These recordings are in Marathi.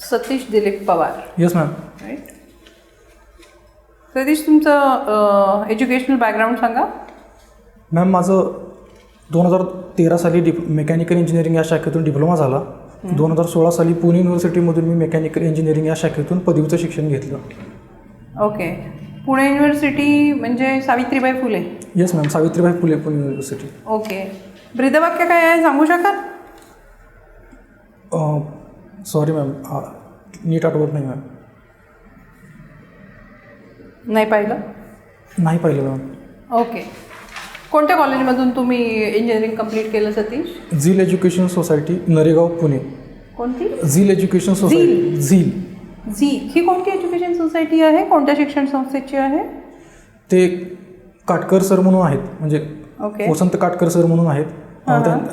Satish Dilip Pawar. Yes ma'am. Right. Satish, तुमचं एज्युकेशनल बॅकग्राऊंड सांगा. मॅम, माझं 2013 साली मेकॅनिकल इंजिनिअरिंग या शाखेतून डिप्लोमा झाला. 2016 साली पुणे युनिव्हर्सिटीमधून मी मेकॅनिकल इंजिनिअरिंग या शाखेतून पदवीचं शिक्षण घेतलं. ओके. पुणे युनिव्हर्सिटी म्हणजे Savitribai Phule? Yes ma'am, Savitribai Phule Pune university. Okay. ब्रीदवाक्य काय आहे सांगू शकाल? सॉरी मॅम, नीट आठवत नाही मॅम. नाही पाहिलं? नाही पाहिलं मॅम. ओके. कोणत्या कॉलेजमधून तुम्ही इंजिनिअरिंग कंप्लीट केलं सतीश? झील एज्युकेशन सोसायटी, नरेगाव, पुणे. कोणती? झील एज्युकेशन सोसायटी. झील. ही कोणती एज्युकेशन सोसायटी आहे? कोणत्या शिक्षण संस्थेची आहे? ते काटकर सर म्हणून आहेत, म्हणजे ओके. वसंत काटकर सर म्हणून आहेत.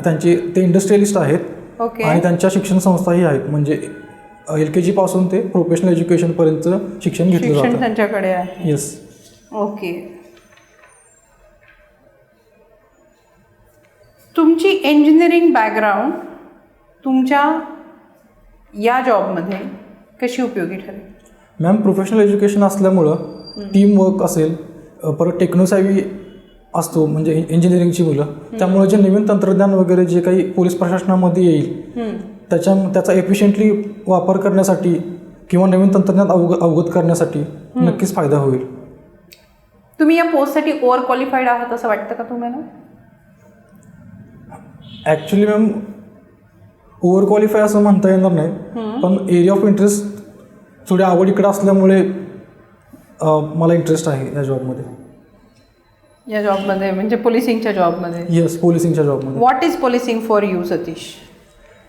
त्यांचे ते इंडस्ट्रियलिस्ट आहेत. ओके. आणि त्यांच्या शिक्षण संस्थाही आहेत, म्हणजे LKG पासून ते प्रोफेशनल एज्युकेशनपर्यंत शिक्षण घेतलं जातं. त्यांच्याकडे आहे. येस. ओके. तुमची इंजिनिअरिंग बॅकग्राऊंड तुमच्या या जॉबमध्ये कशी उपयोगी ठरेल? मॅम, प्रोफेशनल एज्युकेशन असल्यामुळं टीम वर्क असेल, परत टेक्नोसावी असतो म्हणजे इंजिनिअरिंगची मुलं, त्यामुळे जे नवीन तंत्रज्ञान वगैरे जे काही पोलीस प्रशासनामध्ये येईल त्याचा एफिशियंटली वापर करण्यासाठी किंवा नवीन तंत्रज्ञान अवगत करण्यासाठी नक्कीच फायदा होईल. तुम्ही या पोस्टसाठी ओव्हर क्वालिफाईड आहात असं वाटतं का तुम्हाला? ॲक्च्युली मॅम, ओव्हर क्वालिफाय असं म्हणता येणार नाही, पण एरिया ऑफ इंटरेस्ट थोडी आवड इकडं असल्यामुळे मला इंटरेस्ट आहे या जॉबमध्ये. या जॉबमध्ये म्हणजे पोलिसिंगच्या जॉबमध्ये? येस, पोलिसिंगच्या जॉबमध्ये. What is policing for you Satish?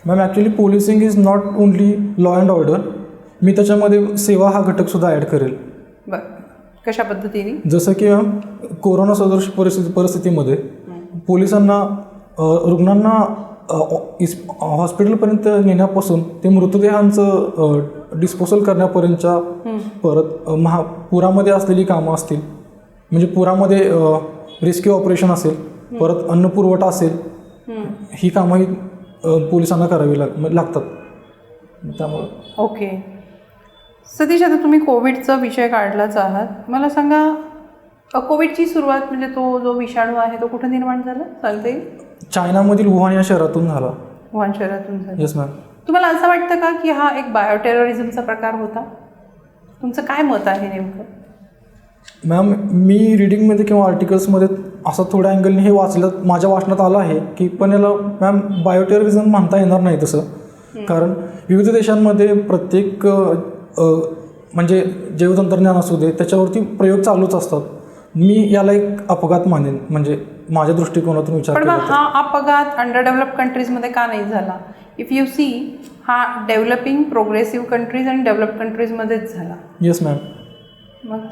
Ma'am, actually policing is not only law and order. मी त्याच्यामध्ये सेवा हा घटकसुद्धा ॲड करेल. बरं, कशा पद्धतीने? जसं की मॅम, कोरोना सदृश परिस्थितीमध्ये पोलिसांना रुग्णांना हॉस्पिटलपर्यंत नेण्यापासून ते मृतदेहांचं डिस्पोजल करण्यापर्यंतच्या परत पुरामध्ये असलेली कामं असतील, म्हणजे पुरामध्ये रेस्क्यू ऑपरेशन असेल, परत अन्न पुरवठा असेल, ही कामंही पोलिसांना करावी लागतात. त्यामुळं. ओके. सतीश, आता तुम्ही कोविडचा विषय काढलाच आहात. मला सांगा, कोविडची सुरुवात म्हणजे तो जो विषाणू आहे तो कुठं निर्माण झाला सांगता येईल? चायनामधील वुहान या शहरातून झाला. वुहान शहरातून झाला. Yes ma'am. तुम्हाला असं वाटतं का की हा एक बायोटेररिझमचा प्रकार होता? तुमचं काय मत आहे नेमकं? मॅम, मी रीडिंगमध्ये किंवा आर्टिकल्समध्ये असं थोड्या अँगलने हे वाचलं, माझ्या वाचनात आलं आहे की पण याला मॅम बायोटेररिझम म्हणता येणार नाही तसं. कारण विविध देशांमध्ये प्रत्येक म्हणजे जैवतंत्रज्ञान असू दे त्याच्यावरती प्रयोग चालूच असतात. मी याला एक अपघात मानेन, म्हणजे माझ्या दृष्टिकोनातून विचार केला. पण हा अपघात अंडर डेव्हलप कंट्रीजमध्ये का नाही झाला? इफ यू सी, हा डेव्हलपिंग प्रोग्रेसिव्ह कंट्रीज आणि डेव्हलप कंट्रीजमध्येच झाला. Yes ma'am. मग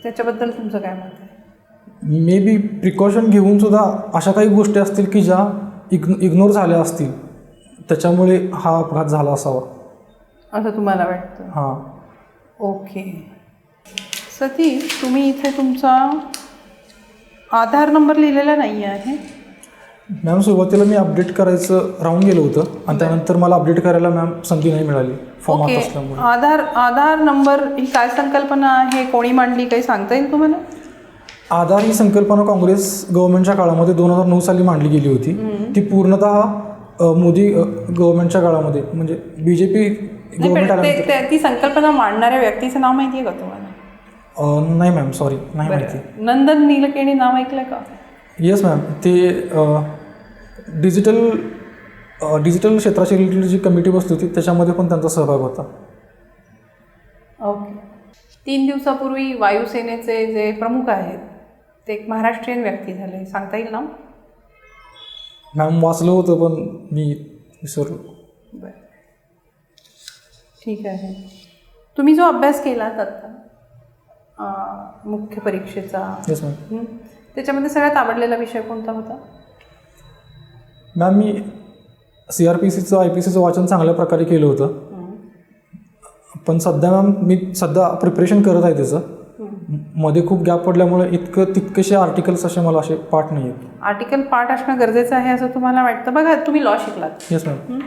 त्याच्याबद्दल तुमचं काय मत आहे? मे बी प्रिकॉशन घेऊन सुद्धा अशा काही गोष्टी असतील की ज्या इग्नोर झाल्या असतील, त्याच्यामुळे हा अपघात झाला असावा असं तुम्हाला वाटतं? हां. ओके. सतीश, तुम्ही इथे तुमचा आधार नंबर लिहिलेला नाही आहे. मॅम, सुरुवातीला मी अपडेट करायचं राहून गेलं होतं आणि त्यानंतर मला अपडेट करायला मॅम संधी नाही मिळाली फॉर्मात असल्यामुळे. आधार नंबर ही काय संकल्पना आहे, कोणी मांडली, काही सांगता येईल तुम्हाला? आधार ही संकल्पना काँग्रेस गव्हर्नमेंटच्या काळामध्ये 2009 साली मांडली गेली होती. ती पूर्णतः मोदी गव्हर्नमेंटच्या काळामध्ये म्हणजे BJP गव्हर्नमेंट आल्यानंतर. ती संकल्पना मांडणाऱ्या व्यक्तीचं नाव माहिती आहे का तुम्हाला? नाही मॅम, सॉरी, नाही माहिती. नंदन नीलकेणी नाव ऐकलं का? Yes ma'am. ते डिजिटल क्षेत्राशी रिलेटेड जी कमिटी बसली होती त्याच्यामध्ये पण त्यांचा सहभाग होता. ओके. 3 दिवसापूर्वी वायुसेनेचे जे प्रमुख आहेत ते एक महाराष्ट्रीयन व्यक्ती झाले, सांगता येईल नाव? मॅम, वाचलं होतं पण मी विसरलो. बरं, ठीक आहे. तुम्ही जो अभ्यास केलात आत्ता मुख्य परीक्षेचा, येस मॅम, त्याच्यामध्ये सगळ्यात आवडलेला विषय कोणता होता? मॅम, मी CRPCचं IPCचं वाचन चांगल्या प्रकारे केलं होतं. पण सध्या मॅम मी प्रिपरेशन करत आहे त्याचं. मध्ये खूप गॅप पडल्यामुळे तितकेसे आर्टिकल्स मला असे पाठ नाही आहेत. आर्टिकल पाठ असणं गरजेचं आहे असं तुम्हाला वाटतं? बघा, तुम्ही लॉ शिकलात. Yes ma'am.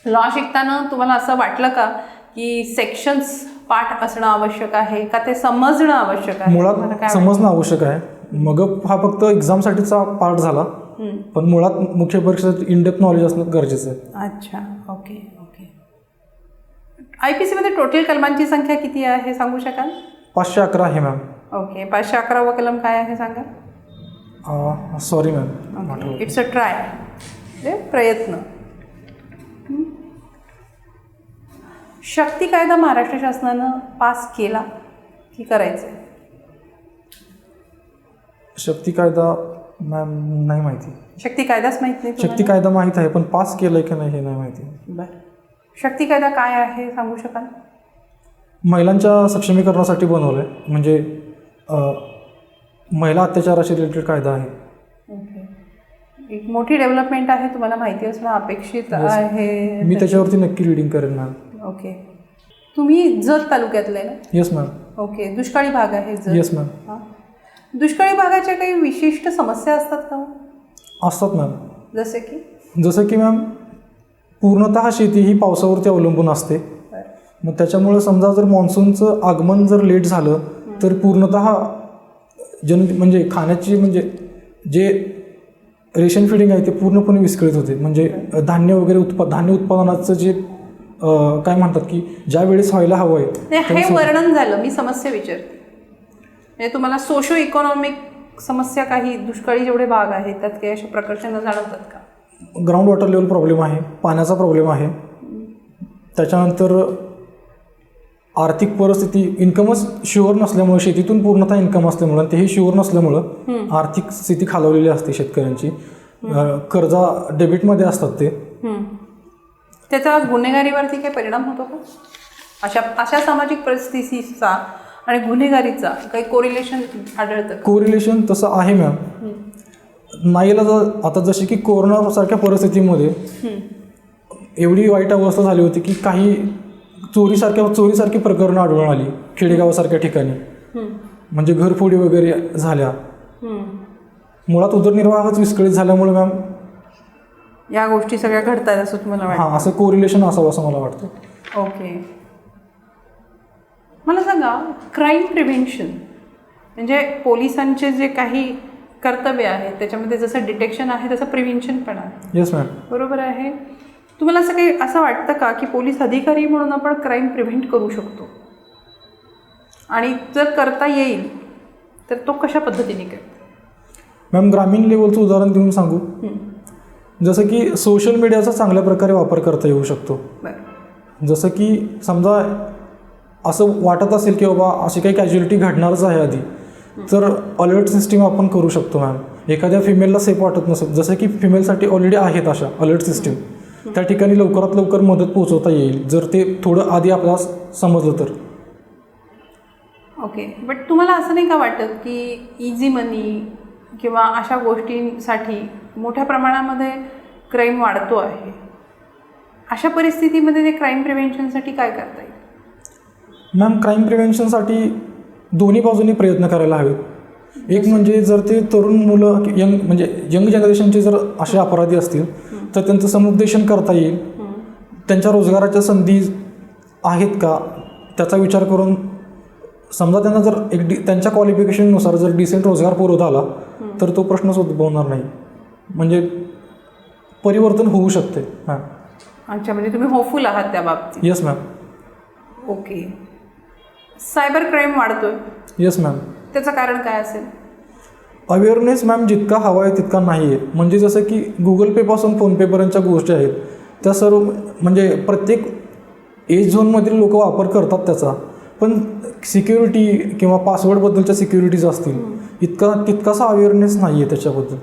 लॉ शिकताना तुम्हाला असं वाटलं का की सेक्शन्स पाठ असणं आवश्यक आहे का ते समजणं आवश्यक आहे? तुम्हाला मुळात काय समजणं आवश्यक आहे. मग हा फक्त एक्झामसाठीचा पार्ट झाला, वाटतं? पण मुळात मुख्य परीक्षेत इनडेप्थ नॉलेज असणं गरजेचं आहे. अच्छा, ओके ओके. IPC मध्ये टोटल कलमांची संख्या किती आहे हे सांगू शकाल? 511 आहे मॅम. ओके, 511वा कलम काय आहे सांगा. Sorry ma'am. Okay, it's a try, म्हणजे प्रयत्न. शक्ती कायदा महाराष्ट्र शासनानं पास केला की करायचं आहे? शक्ती कायदा मॅम नाही माहिती. शक्ती कायदाच माहीत नाही तुम्हाला? शक्ती कायदा माहीत आहे, पण पास केलंय की नाही हे नाही माहिती. बरं, शक्ती कायदा काय आहे सांगू शकाल? महिलांच्या सक्षमीकरणासाठी बनवलं आहे, म्हणजे महिला अत्याचाराशी रिलेटेड कायदा आहे. ओके, एक मोठी डेव्हलपमेंट आहे, तुम्हाला माहिती असणं अपेक्षित आहे. मी त्याच्यावरती नक्की रीडिंग करेन मॅम. ओके, तुम्ही जत तालुक्यातले ना? Yes ma'am. ओके, दुष्काळी भाग आहे जत. Yes ma'am. हां, दुष्काळी भागाच्या काही विशिष्ट समस्या असतात का? असतात मॅम. जसे की मॅम पूर्णतः शेती ही पावसावरती अवलंबून असते. मग त्याच्यामुळे समजा जर मान्सूनचं आगमन जर लेट झालं तर पूर्णतः म्हणजे खाण्याची म्हणजे जे रेशन फिडिंग आहे ते पूर्णपणे विस्कळीत होते. म्हणजे धान्य वगैरे धान्य उत्पादनाचं जे काय म्हणतात की ज्या वेळेस व्हायला हवं आहे. हे वर्णन झालं, मी समस्या विचारते. म्हणजे तुम्हाला सोशो इकॉनॉमिक समस्या काही दुष्काळी जेवढे भाग आहेत त्यात काही अशा प्रकारच्या जाणवतात का? ग्राउंड वॉटर लेवल प्रॉब्लेम आहे, पाण्याचा प्रॉब्लेम आहे. त्याच्यानंतर आर्थिक परिस्थिती, इन्कमच शुअर नसल्यामुळं, शेतीतून पूर्णतः इन्कम असल्यामुळं तेही शुअर नसल्यामुळं आर्थिक स्थिती खालावलेली असते शेतकऱ्यांची. कर्जा डेबिटमध्ये असतात ते. त्याचा गुन्हेगारीवरती काही परिणाम होतो का? अशा सामाजिक परिस्थितीचा आणि गुन्हेगारीचा काही कोरिलेशन आढळतं? कोरिलेशन तसं आहे मॅम. नाहीला आता जसे की कोरोनासारख्या परिस्थितीमध्ये एवढी वाईट अवस्था झाली होती की काही चोरीसारखी प्रकरणं आढळून आली खेडेगावासारख्या ठिकाणी. म्हणजे घरफोडी वगैरे झाल्या. मुळात उदरनिर्वाहच विस्कळीत झाल्यामुळे मॅम या गोष्टी सगळ्या घडतात असं तुम्हाला वाटतं? हां, असं कोरिलेशन असावं असं मला वाटतं. ओके, मला सांगा, क्राईम प्रिव्हेन्शन म्हणजे पोलिसांचे जे काही कर्तव्य आहे त्याच्यामध्ये जसं डिटेक्शन आहे तसं प्रिव्हेन्शन पण आहे. Yes ma'am. बरोबर आहे. तुम्हाला असं वाटतं का की पोलीस अधिकारी म्हणून आपण क्राईम प्रिव्हेंट करू शकतो? आणि जर करता येईल तर तो कशा पद्धतीने करतो? मॅम, ग्रामीण लेवलचं उदाहरण देऊन सांगू. जसं की सोशल मीडियाचा चांगल्या प्रकारे वापर करता येऊ शकतो. जसं की समजा असं वाटत असेल की बाबा अशी काही कॅज्युअलिटी घडणारच आहे आधी, तर अलर्ट सिस्टीम आपण करू शकतो मॅम. एखाद्या फिमेलला सेफ वाटत नसेल, जसं की फिमेलसाठी ऑलरेडी आहेत अशा अलर्ट सिस्टीम, त्या ठिकाणी लवकरात लवकर मदत पोहोचवता येईल जर ते थोडं आधी आपल्याला समजलं तर. ओके, बट तुम्हाला असं नाही का वाटत की इझी मनी किंवा अशा गोष्टींसाठी मोठ्या प्रमाणामध्ये क्राईम वाढतो आहे? अशा परिस्थितीमध्ये ते क्राईम प्रिव्हेन्शनसाठी काय करता येईल? मॅम, क्राईम प्रिव्हेन्शनसाठी दोन्ही बाजूनी प्रयत्न करायला हवेत. एक म्हणजे जर ते तरुण मुलं म्हणजे यंग जनरेशनचे जर असे अपराधी असतील तर त्यांचं समुपदेशन करता येईल. त्यांच्या रोजगाराच्या संधी आहेत का त्याचा विचार करून समजा त्यांना जर त्यांच्या क्वालिफिकेशननुसार जर डिसेंट रोजगार पुरवता आला तर तो प्रश्नच उद्भवणार नाही. म्हणजे परिवर्तन होऊ शकते. हां. अच्छा, म्हणजे तुम्ही होपफुल आहात त्या बाबतीत? Yes ma'am. Okay, cyber crime वाढतोय? Yes ma'am. त्याचं कारण काय असेल? अवेअरनेस मॅम जितका हवा आहे तितका नाही आहे. म्हणजे जसं की गुगल पेपासून फोनपेपर्यंतच्या गोष्टी आहेत त्या सर्व म्हणजे प्रत्येक एज झोनमधील लोक वापर करतात त्याचा, पण सिक्युरिटी किंवा पासवर्डबद्दलच्या सिक्युरिटीज असतील तितकासा अवेअरनेस नाही आहे त्याच्याबद्दल.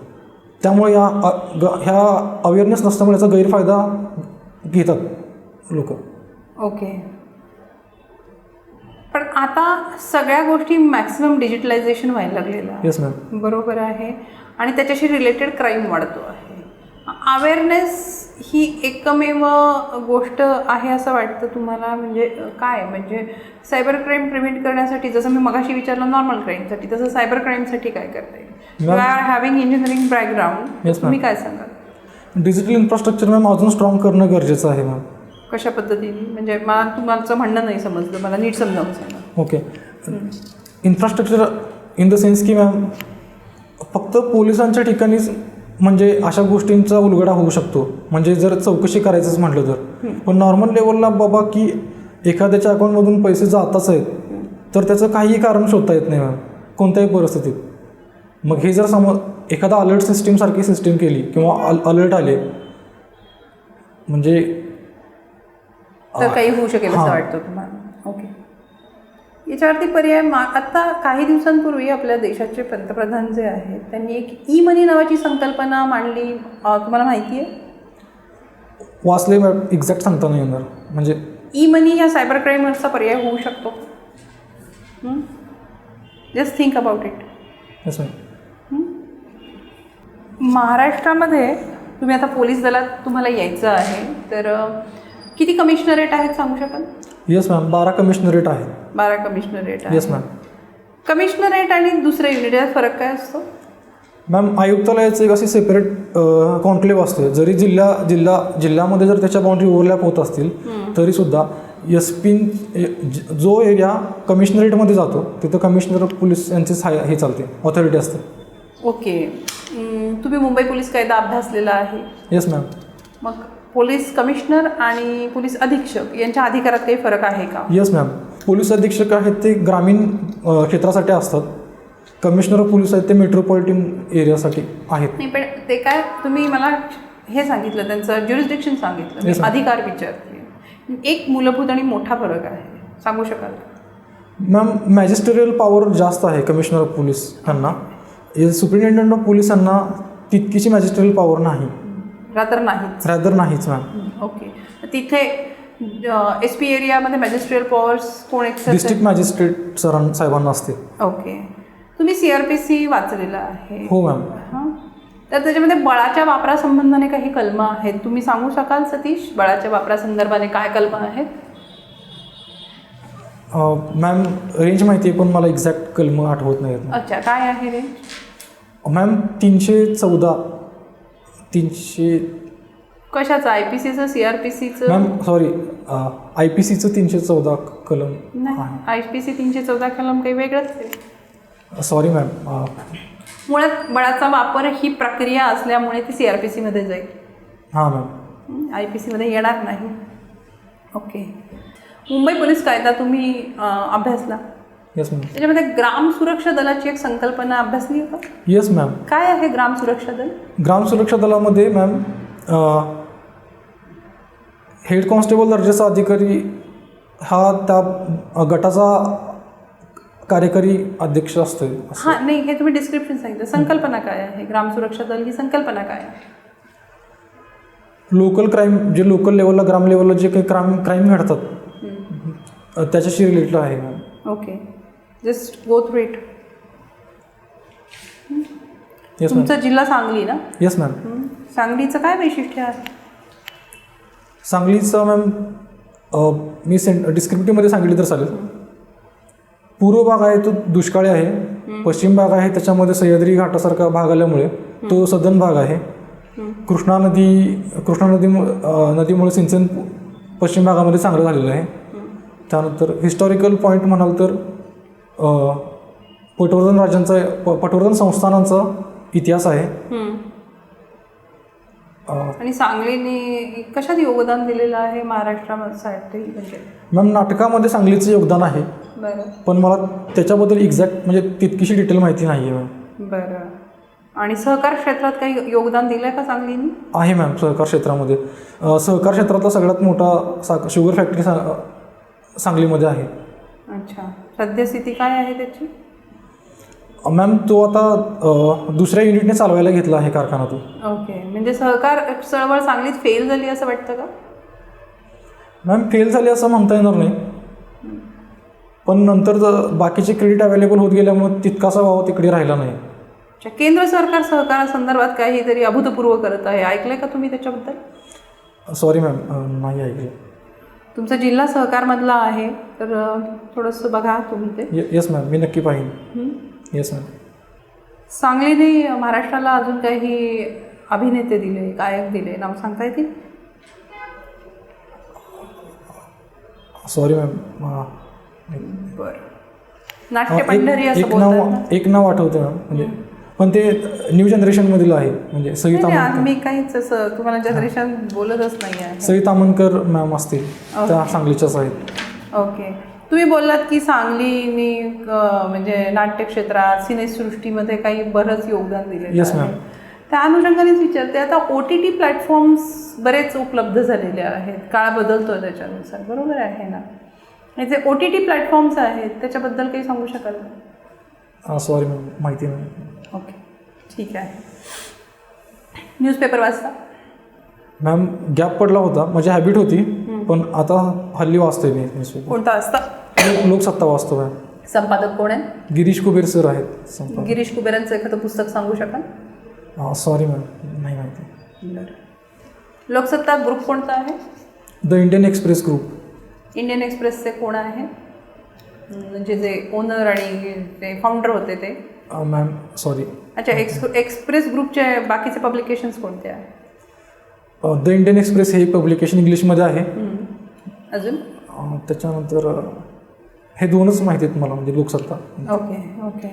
त्यामुळे ह्या अवेअरनेस नसल्यामुळे याचा गैरफायदा घेतात लोक. ओके, पण आता सगळ्या गोष्टी मॅक्सिमम डिजिटलायझेशन व्हायला लागलेलं आहे. Yes ma'am. बरोबर आहे. आणि त्याच्याशी रिलेटेड क्राईम वाढतो आहे. अवेअरनेस ही एकमेव गोष्ट आहे असं वाटतं तुम्हाला? म्हणजे काय, म्हणजे सायबर क्राईम प्रिव्हेंट करण्यासाठी जसं मी मगाशी विचारलं नॉर्मल क्राईमसाठी, तसं सायबर क्राईमसाठी काय करता येईल? You are having engineering background, तुम्ही काय सांगाल? डिजिटल इन्फ्रास्ट्रक्चर मॅम अजून स्ट्रॉंग करणं गरजेचं आहे मॅम. कशा पद्धतीने, म्हणजे मला तुमचं म्हणणं नाही समजलं, मला नीट समजावून सांगा. Okay. Infrastructure in the sense की मॅम फक्त पोलिसांच्या ठिकाणीच म्हणजे अशा गोष्टींचा उलगडा होऊ शकतो, म्हणजे जर चौकशी करायचंच म्हटलं तर. पण नॉर्मल लेवलला बाबा की एखाद्याच्या अकाउंटमधून पैसे जातच आहेत तर त्याचं काहीही कारण शोधता येत नाही मॅम कोणत्याही परिस्थितीत. मग हे जर समज एखादा अलर्ट सिस्टीमसारखी सिस्टीम केली किंवा अलर्ट आले म्हणजे तर काही होऊ शकेल असं वाटतं तुम्हाला. ओके. याच्यावरती पर्याय आता काही दिवसांपूर्वी आपल्या देशाचे पंतप्रधान जे आहेत त्यांनी एक ई मनी नावाची संकल्पना मांडली, तुम्हाला माहिती आहे? वाचले मॅम, एक्झॅक्ट सांगता नाही येणार. म्हणजे ई मनी ह्या सायबर क्राईमवरचा पर्याय होऊ शकतो. Just think about it. Yes ma'am. महाराष्ट्रामध्ये तुम्ही आता पोलीस दलात तुम्हाला यायचं आहे तर किती कमिशनरेट आहेत सांगू शकाल? येस मॅम, 12 कमिशनरेट आहेत. 12 कमिशनरेट आहे. Yes ma'am. कमिशनरेट आणि दुसऱ्या युनिट यात फरक काय असतो? मॅम आयुक्तालयाचं एक अशी सेपरेट कॉन्क्लेव्ह असते. जरी जिल्ह्यामध्ये जर त्याच्या बाउंड्री ओव्हरलॅप होत असतील तरीसुद्धा SP जो एरिया कमिशनरेटमध्ये जातो तिथं कमिशनर पोलीस यांचीच हे चालते, ऑथॉरिटी असते. ओके. तुम्ही मुंबई पोलीस कायदा अभ्यासलेला आहे? Yes ma'am. मग पोलीस कमिशनर आणि पोलीस अधीक्षक यांच्या अधिकारात काही फरक आहे का? Yes ma'am. पोलीस अधीक्षक आहेत ते ग्रामीण क्षेत्रासाठी असतात. कमिशनर पोलीस आहेत ते मेट्रोपॉलिटन एरियासाठी आहेत. नाही पण ते काय तुम्ही मला हे सांगितलं, त्यांचं ज्युरिस्डिक्शन सांगितलं, Yes, ma'am. अधिकार विचारते. एक मूलभूत आणि मोठा फरक आहे, सांगू शकाल? मॅम मॅजिस्टेरियल पॉवर जास्त आहे कमिशनर ऑफ पोलीस यांना. सुप्रिंटेंडंट ऑफ पोलीस यांना तितकीशी मॅजिस्टेरियल पॉवर नाही. रादर नाहीच. रॅदर नाहीच मॅम. ओके. तिथे SP एरियामध्ये मॅजिस्ट्रियल पॉवर्स कोण एक्सरसाइज? डिस्ट्रिक्ट मॅजिस्ट्रेट साहेबांना असते. ओके. तुम्ही CRPC वाचलेला आहे? हो मॅम. हां. तर त्याच्यामध्ये बळाच्या वापरासंबंधाने काही कलमं आहेत, तुम्ही सांगू शकाल सतीश? बळाच्या वापरासंदर्भाने काय कलमं आहेत? मॅम रेंज माहिती आहे पण मला एक्झॅक्ट कलम आठवत नाही. अच्छा, काय आहे रे? मॅम 314 कशाचं? IPCचं, CRPCचं? मॅम सॉरी IPCचं 314 कलम नाही, IPC 314 कलम काही वेगळंच आहे. Sorry ma'am. मुळात बळाचा वापर ही प्रक्रिया असल्यामुळे ती CRPCमध्ये जाईल. हां मॅम. IPCमध्ये येणार नाही. ओके. मुंबई पोलीस कायदा तुम्ही अभ्यासला? Yes ma'am. त्याच्यामध्ये ग्राम सुरक्षा दलाची एक संकल्पना अभ्यासली आहे का? Yes ma'am. काय आहे ग्राम सुरक्षा दल? ग्राम सुरक्षा दलामध्ये मॅम हेड कॉन्स्टेबल दर्जाचा अधिकारी हा त्या गटाचा कार्यकारी अध्यक्ष असतो. हां, नाही हे तुम्ही डिस्क्रिप्शन सांगितलं. संकल्पना काय आहे? ग्राम सुरक्षा दल ही संकल्पना काय आहे? लोकल क्राईम जे लोकल लेवलला ग्राम लेवलला जे काही क्राईम घडतात त्याच्याशी रिलेटेड आहे ma'am. Okay. Just go through it. Yes ma'am. तुमचा जिल्हा सांगली ना? Yes ma'am. सांगलीचं काय वैशिष्ट्य आहे? सांगलीचं मॅम मी डिस्क्रिप्टिव्हमध्ये सांगितलं तर चालेल. पूर्व भाग आहे तो दुष्काळी आहे. पश्चिम भाग आहे त्याच्यामध्ये सह्याद्री घाटासारखा भाग आल्यामुळे तो सदन भाग आहे. कृष्णा नदीमुळे सिंचन पश्चिम भागामध्ये चांगलं झालेलं आहे. त्यानंतर हिस्टॉरिकल पॉईंट म्हणाल तर पटवर्धन संस्थानांचा इतिहास आहे. आणि सांगलीने कशात योगदान दिलेलं आहे महाराष्ट्रासाठी? म्हणजे मॅम नाटकामध्ये सांगलीचं योगदान आहे. बरं. पण मला त्याच्याबद्दल एक्झॅक्ट म्हणजे तितकीशी डिटेल माहिती नाही आहे मॅम. बरं. आणि सहकार क्षेत्रात काही योगदान दिलं आहे का सांगलीने? आहे मॅम. सहकार क्षेत्रामध्ये सहकार क्षेत्रातला सगळ्यात मोठा शुगर फॅक्टरी सांगलीमध्ये आहे. अच्छा. सद्यस्थिती काय आहे त्याची? मॅम तो आता दुसऱ्या युनिटने चालवायला घेतला आहे कारखाना तो. ओके. म्हणजे सहकार चळवळ सांगलीत फेल झाली असं वाटतं का? मॅम फेल झाली असं म्हणता येणार नाही, पण नंतर बाकीचे क्रेडिट अवेलेबल होत गेल्यामुळे तितकासा वाव तिकडे राहिला नाही. अच्छा. केंद्र सरकार सहकारासंदर्भात काहीतरी अभूतपूर्व करत आहे, ऐकलंय का तुम्ही त्याच्याबद्दल? सॉरी मॅम नाही ऐकलं. तुमचा जिल्हा सहकारमधला आहे तर थोडंसं बघा तुम्ही ते. येस मॅम, मी नक्की पाहीन. Yes ma'am. सांगलीने महाराष्ट्राला अजून काही अभिनेते दिले, गायक दिले, नाव सांगता येतील? Sorry ma'am. बरं. नाट्य पंढरी असं बोलतात ना? एक नाव आठवतं मॅम, म्हणजे पण ते न्यू जनरेशनमधील आहे, म्हणजे सई नाही, तामणकर. मी काहीच असं तुम्हाला जनरेशन बोलतच नाही आहे. सई तामणकर मॅम असतील, त्या ओके. सांगलीच्याच आहेत. ओके. तुम्ही बोललात की सांगलीने म्हणजे नाट्यक्षेत्रात सिनेसृष्टीमध्ये काही बरंच योगदान दिलेलं Yes, आहे. ma'am. त्या अनुषंगानेच विचारते, आता OTT प्लॅटफॉर्म्स बरेच उपलब्ध झालेले आहेत, काळ बदलतोय त्याच्यानुसार, बरोबर आहे ना? हे जे OTT प्लॅटफॉर्म्स आहेत त्याच्याबद्दल काही सांगू शकाल का? सॉरी मॅम, माहिती नाही. ओके, ठीक आहे. न्यूजपेपर वाचता? मॅम गॅप पडला होता, माझी हॅबिट होती, पण आता हल्ली वाचतोय मी न्यूजपेपर. कोणता वाचता? लोकसत्ता वाचतो मॅम. संपादक कोण आहे? गिरीश कुबेर सर आहेत संपादक. गिरीश कुबेरांचं एखादं पुस्तक सांगू शकाल? सॉरी मॅम, नाही माहिती. बरं. लोकसत्ता ग्रुप कोणता आहे? The Indian express group. Indian एक्सप्रेसचे कोण आहे? म्हणजे जे ओनर आणि ते फाउंडर होते ते? Ma'am sorry. अच्छा, एक्सप्रेस ग्रुपचे बाकीचे पब्लिकेशन्स कोणते आहे? द इंडियन एक्सप्रेस हे पब्लिकेशन इंग्लिशमध्ये आहे. अजून? त्याच्यानंतर हे दोनच माहिती आहेत मला, म्हणजे लोकसत्ता. Okay okay.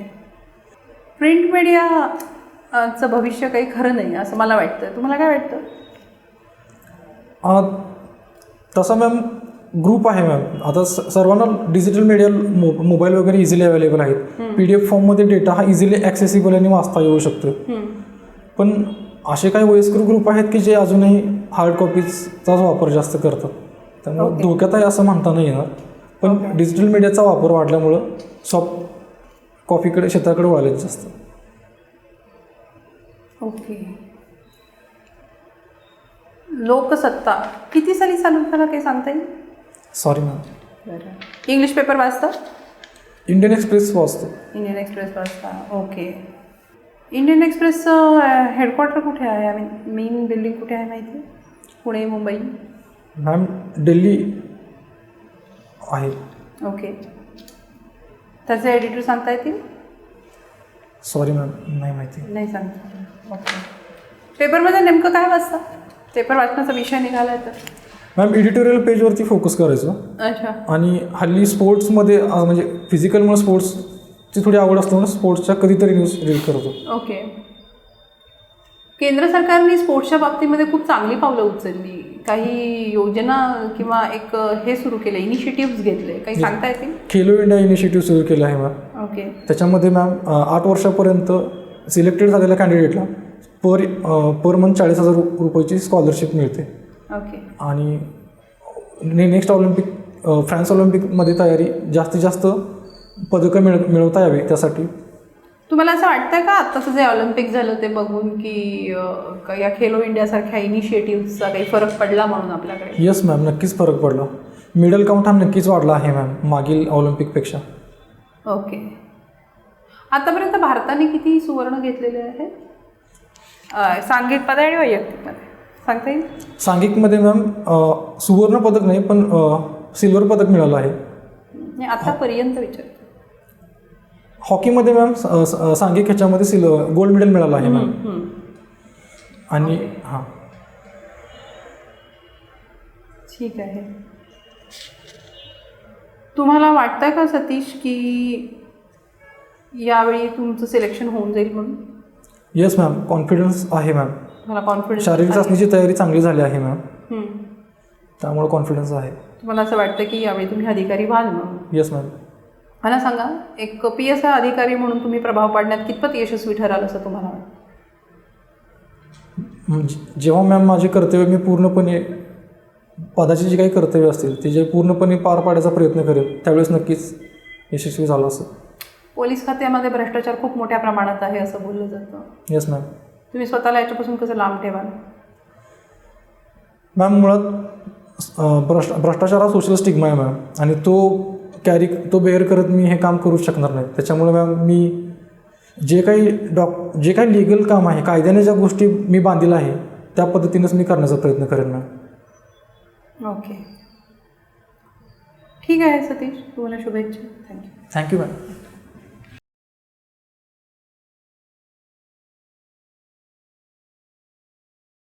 प्रिंट मीडियाचं भविष्य काही खरं नाही असं मला वाटतं, तुम्हाला काय वाटतं? तसा मॅम ग्रुप आहे मॅम. आता सर्वांना डिजिटल मीडिया मोबाईल वगैरे इझिली अवेलेबल आहेत. PDF फॉर्ममध्ये डेटा हा इझिली ॲक्सेसिबल आणि वाचता येऊ शकतो. पण असे काही वयस्कर ग्रुप आहेत की जे अजूनही हार्ड कॉपीजचाच वापर जास्त करतात, त्यामुळे धोक्यात आहे असं म्हणता नाही येणार. पण डिजिटल मीडियाचा वापर वाढल्यामुळं सॉफ्ट कॉपीकडे क्षेत्राकडे वळालेच जास्त. ओके. लोकसत्ता किती साली चालू झाला काही सांगता येईल? Sorry ma'am. बरं. इंग्लिश पेपर वाचता? इंडियन एक्सप्रेस वाचतो. इंडियन एक्सप्रेस वाचता. ओके. इंडियन एक्सप्रेसचं हेडक्वार्टर कुठे आहे? आय मीन मेन बिल्डिंग कुठे आहे माहिती आहे? पुणे, मुंबई? मॅम दिल्ली आहे. ओके. त्याचे एडिटर सांगता येतील? सॉरी मॅम, नाही माहिती. नाही सांगता. ओके. पेपरमध्ये नेमकं काय वाचता? पेपर वाचण्याचा विषय निघाला तर? मॅम एडिटोरियल पेजवरती फोकस करायचं. अच्छा. आणि हल्ली स्पोर्ट्समध्ये म्हणजे फिजिकलमुळे स्पोर्ट्सची थोडी आवड असते म्हणून स्पोर्ट्सच्या कधीतरी न्यूज रीड करतो. ओके. केंद्र सरकारने स्पोर्ट्सच्या बाबतीमध्ये खूप चांगली पावलं उचलली, काही योजना किंवा एक हे सुरू केलं, इनिशिएटिव्ह घेतले, काही सांगता येतील? खेलो इंडिया इनिशिएटिव्ह सुरू केला आहे मॅम. ओके. त्याच्यामध्ये मॅम 8 वर्षापर्यंत सिलेक्टेड झालेल्या कॅन्डिडेटला पर मंथ 40,000 रुपयाची स्कॉलरशिप मिळते. ओके. आणि नेक्स्ट ऑलिम्पिक फ्रान्स ऑलिम्पिकमध्ये तयारी जास्तीत जास्त पदकं मिळवता यावी त्यासाठी. तुम्हाला असं वाटतं का आत्ताचं जे ऑलिम्पिक झालं ते बघून की या खेलो इंडियासारख्या इनिशिएटिव्हचा काही फरक पडला म्हणून आपल्याकडे? येस मॅम, नक्कीच फरक पडला. मेडल काउंट हा नक्कीच वाढला आहे मॅम मागील ऑलिम्पिकपेक्षा. ओके. आतापर्यंत भारताने किती सुवर्ण घेतलेले आहेत? सांघिकमध्ये आणि वैयक्तिकमध्ये सांगता येईल? सांघिकमध्ये मॅम सुवर्ण पदक नाही पण सिल्वर पदक मिळालं आहे. आतापर्यंत विचारतो. हॉकीमध्ये मॅम सांघिक ह्याच्यामध्ये गोल्ड मेडल मिळालं आहे मॅम. आणि हां, ठीक आहे. तुम्हाला वाटतं का सतीश की यावेळी तुमचं सिलेक्शन होऊन जाईल म्हणून? येस मॅम, कॉन्फिडन्स आहे मॅम. मला कॉन्फिडन्स? शारीरिक चाचणीची तयारी चांगली झाली आहे मॅम, त्यामुळे कॉन्फिडन्स आहे. तुम्हाला असं वाटतं की यावेळी तुम्ही अधिकारी व्हाल म्हणून? Yes ma'am. मला सांगा, एक PSI अधिकारी म्हणून तुम्ही प्रभाव पाडण्यात कितपत यशस्वी ठराल असं तुम्हाला वाटतं? जेव्हा मॅम माझे कर्तव्य मी पूर्णपणे पदाची जी काही कर्तव्य असतील ते जे पूर्णपणे पार पाडायचा प्रयत्न करेल त्यावेळेस नक्कीच यशस्वी झालं असं. पोलीस खात्यामध्ये भ्रष्टाचार खूप मोठ्या प्रमाणात आहे असं बोललं जातं. Yes ma'am. तुम्ही स्वतःला याच्यापासून कसं लांब ठेवाल? मॅम मुळात भ्रष्टाचार हा सोशल स्टिग्मा आहे मॅम, आणि तो बेअर करत मी हे काम करूच शकणार नाही. त्याच्यामुळे मॅम मी जे काही लिगल काम आहे, कायद्याने ज्या गोष्टी मी बांधील आहे त्या पद्धतीनेच मी करण्याचा प्रयत्न करेन मॅम. ओके, ठीक आहे सतीश, तुम्हाला शुभेच्छा. थँक्यू. Thank you ma'am.